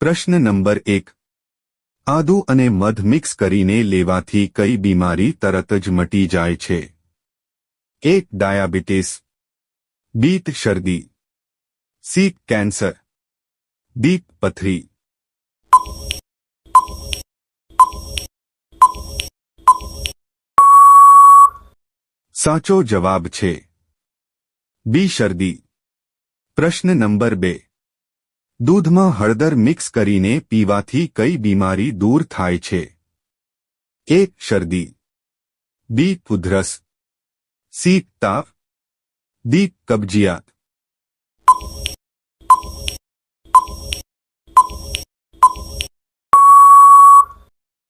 પ્રશ્ન નંબર 1. આદુ અને મધ મિક્સ કરીને લેવાથી કઈ બીમારી તરત જ મટી જાય છે? 1. ડાયાબિટીસ, બી. શરદી, સી. Cancer, D. પથરી. સાચો જવાબ છે બી. શરદી. પ્રશ્ન નંબર 2. દૂધમાં હળદર મિક્સ કરીને પીવાથી કઈ બીમારી દૂર થાય છે? 1. શરદી, બી. ઉધરસ, સી. તાવ, ડી. કબજિયાત.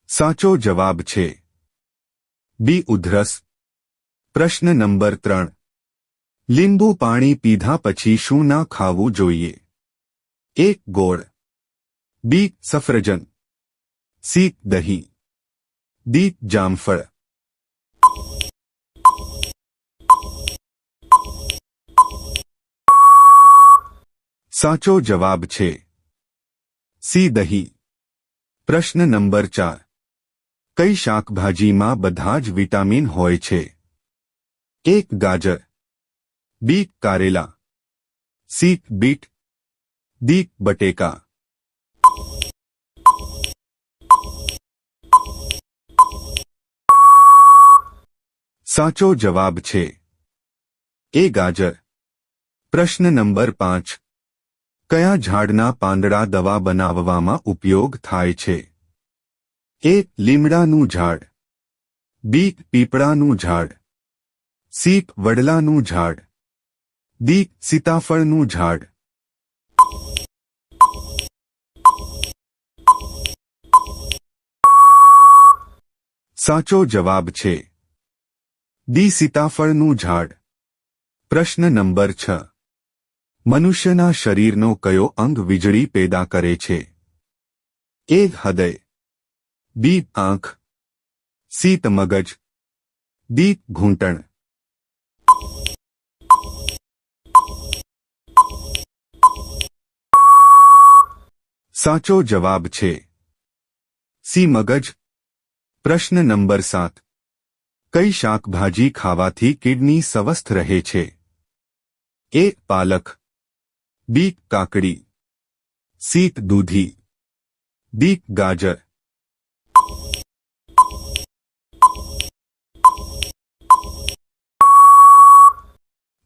સાચો જવાબ છે બી. ઉધરસ. પ્રશ્ન નંબર 3. લીંબુ પાણી પીધા પછી શું ના ખાવું જોઈએ? 1. ગોળ, બી. સફરજન, સી. દહીં, ડી. જામફળ. સાચો જવાબ છે સી. દહીં. પ્રશ્ન નંબર 4. કઈ શાકભાજીમાં બધા જ વિટામિન હોય છે? 1. ગાજર, બી. કારેલા, સી. Bit, D. બટેકા. સાચો જવાબ છે એ. ગાજર. પ્રશ્ન નંબર 5. કયા ઝાડના પાંદડા દવા બનાવવામાં ઉપયોગ થાય છે? 1. લીમડાનું ઝાડ, બી. પીપળાનું ઝાડ, સી. વડલાનું ઝાડ, ડી. સીતાફળનું ઝાડ. સાચો જવાબ છે ડી. સીતાફળનું ઝાડ. પ્રશ્ન નંબર 6. મનુષ્યના શરીરનો કયો અંગ વીજળી પેદા કરે છે? 1. હૃદય, બી. આંખ, સી. મગજ, ડી. ઘૂંટણ. સાચો જવાબ છે સી. મગજ. પ્રશ્ન નંબર 7. કઈ શાકભાજી ખાવાથી કિડની સ્વસ્થ રહે છે? 1. પાલક, બી. કાકડી, સી. દૂધી, ડી. ગાજર.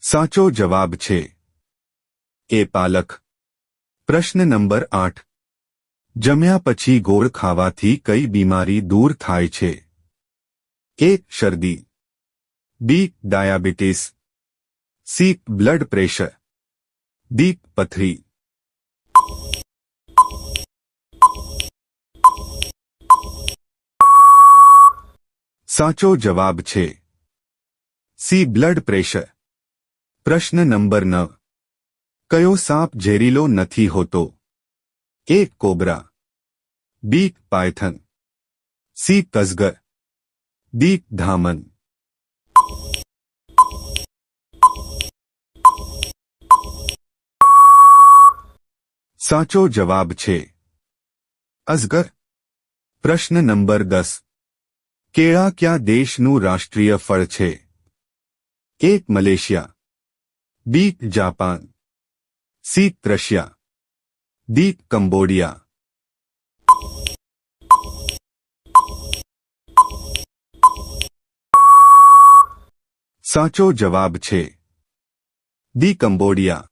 સાચો જવાબ છે એ. પાલક. પ્રશ્ન નંબર 8. જમ્યા પછી ગોળ ખાવાથી કઈ બીમારી દૂર થાય છે? 1. શરદી, B. Diabetes, C. Blood pressure, D. પથરી. સાચો જવાબ છે સી. Blood pressure. પ્રશ્ન નંબર 9. કયો સાપ ઝેરીલો નથી હોતો? 1. Cobra, B. Python, C. અજગર, ડી. ધામન. સાચો જવાબ છે અજગર. પ્રશ્ન નંબર 10. કેળા કયા દેશનું રાષ્ટ્રીય ફળ છે? 1. Malaysia, B. Japan, C. Russia, D. Cambodia. સાચો જવાબ છે ડી. કંબોડિયા.